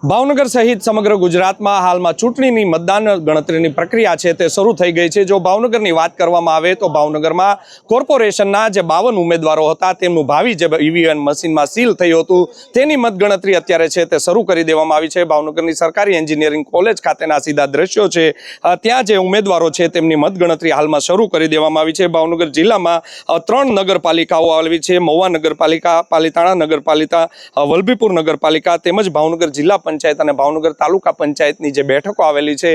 ભાવનગર સહિત સમગ્ર ગુજરાતમાં હાલમાં ચૂંટણીની મતદાન ગણતરીની પ્રક્રિયા છે તે શરૂ થઈ ગઈ છે। જો ભાવનગરની વાત કરવામાં આવે તો ભાવનગરમાં કોર્પોરેશનના જે 52 ઉમેદવારો હતા તેમનું ભાવિ જે ઈવીએમ મશીનમાં સીલ થયું હતું તેની મતગણતરી અત્યારે છે તે શરૂ કરી દેવામાં આવી છે। ભાવનગરની સરકારી એન્જિનિયરિંગ કોલેજ ખાતેના સીધા દ્રશ્યો છે, ત્યાં જે ઉમેદવારો છે તેમની મતગણતરી હાલમાં શરૂ કરી દેવામાં આવી છે। ભાવનગર જિલ્લામાં 3 નગરપાલિકાઓ આવેલી છે, મહુવા નગરપાલિકા, પાલીતાણા નગરપાલિકા, વલભીપુર નગરપાલિકા તેમજ ભાવનગર જિલ્લા પંચાયત અને ભાવનગર તાલુકા પંચાયતની જે બેઠકો આવેલી છે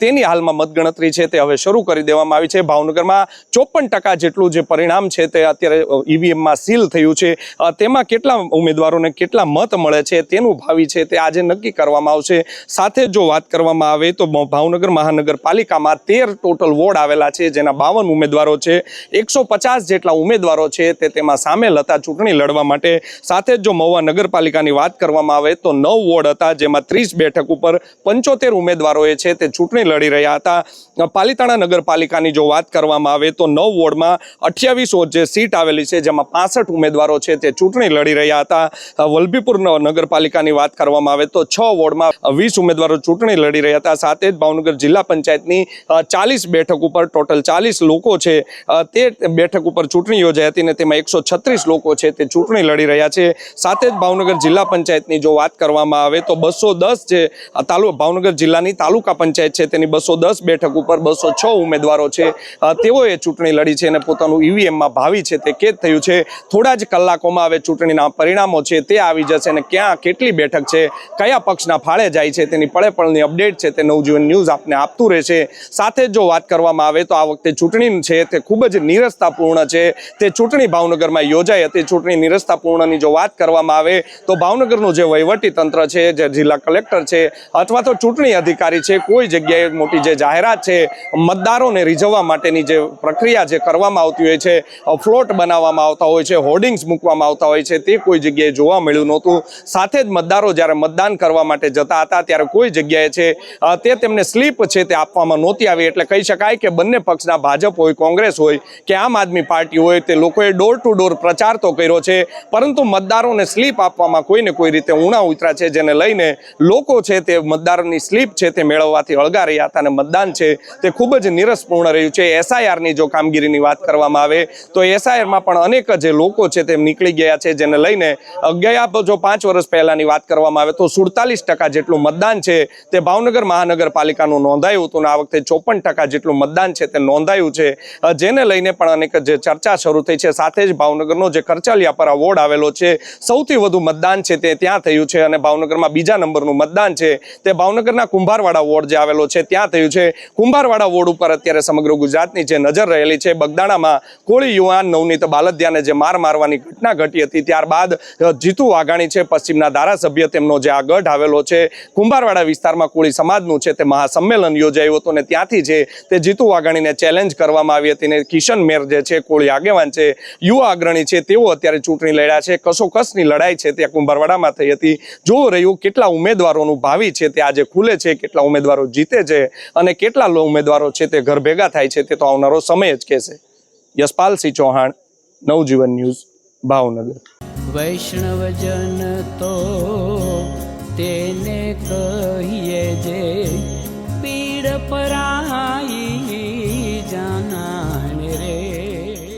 તેની હાલમાં મતગણતરી છે તે હવે શરૂ કરી દેવામાં આવી છે। ભાવનગરમાં 54% જેટલું જે પરિણામ છે તે અત્યારે ઈવીએમમાં સીલ થયું છે, તેમાં કેટલા ઉમેદવારોને કેટલા મત મળે છે તેનું ભાવિ છે તે આજે નક્કી કરવામાં આવશે। સાથે જો વાત કરવામાં આવે તો ભાવનગર મહાનગરપાલિકામાં 13 ટોટલ વોર્ડ આવેલા છે, જેના 52 ઉમેદવારો છે, 150 જેટલા ઉમેદવારો છે તે તેમાં સામેલ હતા ચૂંટણી લડવા માટે। સાથે જો મહુવા નગરપાલિકાની વાત કરવામાં આવે તો 9 વોર્ડ હતા, જેમાં 30 બેઠક ઉપર 75 ઉમેદવારોએ છે તે ચૂંટણી લડી રહ્યા હતા। પાલીતાણા નગરપાલિકાની જો વાત કરવામાં આવે તો 9 વોર્ડમાં 28 જે સીટ આવેલી છે, જેમાં 65 ઉમેદવારો છે તે ચૂંટણી લડી રહ્યા હતા। વલભીપુર નગરપાલિકાની વાત કરવામાં આવે તો 6 વોર્ડમાં 20 ઉમેદવારો ચૂંટણી લડી રહ્યા હતા। સાથે જ ભાવનગર જિલ્લા પંચાયતની 40 બેઠક ઉપર ટોટલ 40 લોકો છે તે બેઠક ઉપર ચૂંટણી યોજાઈ હતી અને તેમાં 136 લોકો છે તે ચૂંટણી લડી રહ્યા છે। સાથે જ ભાવનગર જિલ્લા પંચાયતની જો વાત કરવામાં આવે તો 210 જે ભાવનગર જિલ્લાની તાલુકા પંચાયત છે તેની 210 બેઠક ઉપર 206 ઉમેદવારો છે તેઓએ ચૂંટણી લડી છે અને પોતાનું ઈવીએમમાં ભાવિ છે તે કેદ થયું છે। થોડા જ કલાકોમાં હવે ચૂંટણીના પરિણામો છે તે આવી જશે અને ક્યાં કેટલી બેઠક છે, કયા પક્ષના ફાળે જાય છે તેની પળે પળની અપડેટ છે તે નવજીવન ન્યૂઝ આપને આપતું રહેશે। સાથે જો વાત કરવામાં આવે તો આ વખતે ચૂંટણી છે તે ખૂબ જ નિરસ્તાપૂર્ણ છે, તે ચૂંટણી ભાવનગરમાં યોજાઈ હતી। ચૂંટણી નિરસ્તાપૂર્ણની જો વાત કરવામાં આવે તો ભાવનગરનું જે વહીવટી તંત્ર છે, જે જિલ્લા કલેક્ટર છે અથવા તો ચૂંટણી અધિકારી છે, કોઈ જગ્યાએ મોટી જે જાહેરાત છે, મતદારોને રીઝવવા માટેની જે પ્રક્રિયા જે કરવામાં આવતી હોય છે, ફ્લોટ બનાવવામાં આવતા હોય છે, હોર્ડિંગ્સ મૂકવામાં આવતા હોય છે, તે કોઈ જગ્યાએ જોવા મળ્યું નહોતું। સાથે જ મતદારો જ્યારે મતદાન કરવા માટે જતા હતા ત્યારે કોઈ જગ્યાએ છે તે તેમને સ્લીપ છે તે આપવામાં નહોતી આવી। એટલે કહી શકાય કે બંને પક્ષના ભાજપ હોય, કોંગ્રેસ હોય કે આમ આદમી પાર્ટી હોય, તે લોકોએ ડોર ટુ ડોર પ્રચાર તો કર્યો છે, પરંતુ મતદારોને સ્લીપ આપવામાં કોઈને કોઈ રીતે ઉણા ઉતરા છે, જેને લઈને લોકો છે તે મતદારોની સ્લીપ છે તે મેળવવાથી અળગા રહ્યા હતા અને મતદાન છે તે ખૂબ જ નિરસપૂર્ણ રહ્યું છે। એસઆઈઆરની જો કામગીરીની વાત કરવામાં આવે તો એસઆઈઆરમાં પણ અનેક જે લોકો છે તે નીકળી ગયા છે, જેને લઈને ગયા જો 5 વર્ષ પહેલાની વાત કરવામાં આવે તો 47% જેટલું મતદાન છે તે ભાવનગર મહાનગરપાલિકાનું નોંધાયું હતું અને આ વખતે 54% જેટલું મતદાન છે તે નોંધાયું છે, જેને લઈને પણ અનેક જે ચર્ચા શરૂ થઈ છે। સાથે જ ભાવનગરનો જે કરચલિયાપરા વોર્ડ આવેલો છે, સૌથી વધુ મતદાન છે તે ત્યાં થયું છે અને ભાવનગરમાં બીજા નંબરનું મતદાન છે તે ભાવનગરના કુંભારવાડા વોર્ડ જે આવેલો છે ત્યાં થયું છે। કુંભારવાડા વોર્ડ ઉપર અત્યારે સમગ્ર ગુજરાતની જે નજર રહેલી છે। બગદાણામાં કોળી યુવાન નવનીત બાલદિયાને જે મારવાની ઘટના ઘટી હતી, ત્યારબાદ જીતુ વાઘાણી છે પશ્ચિમના ધારાસભ્ય, તેમનો જે આ ગઢ આવેલો છે કુંભારવાડા વિસ્તારમાં કોળી સમાજનું છે તે મહાસંમેલન યોજાયું હતું અને ત્યાંથી છે તે જીતુ વાઘાણીને ચેલેન્જ કરવામાં આવી હતી અને કિશન મેર જે છે કોળી આગેવાન છે, યુવા અગ્રણી છે, તેઓ અત્યારે ચૂંટણી લડ્યા છે। કસોકસની લડાઈ છે ત્યાં કુંભારવાડામાં થઈ હતી। જોવું રહ્યું કેટલા ઉમેદવારોનું ભાવિ છે તે આજે ખુલે છે, કેટલા ઉમેદવારો જીતે છે અને કેટલા ઉમેદવારો છે તે ઘર ભેગા થાય છે તે તો આવનારો સમય જ કહેશે। યશપાલસિંહ ચૌહાણ, નવજીવન ન્યૂઝ, ભાવનગર। વૈષ્ણવજન તો તેને કહીએ જે પીડ પરા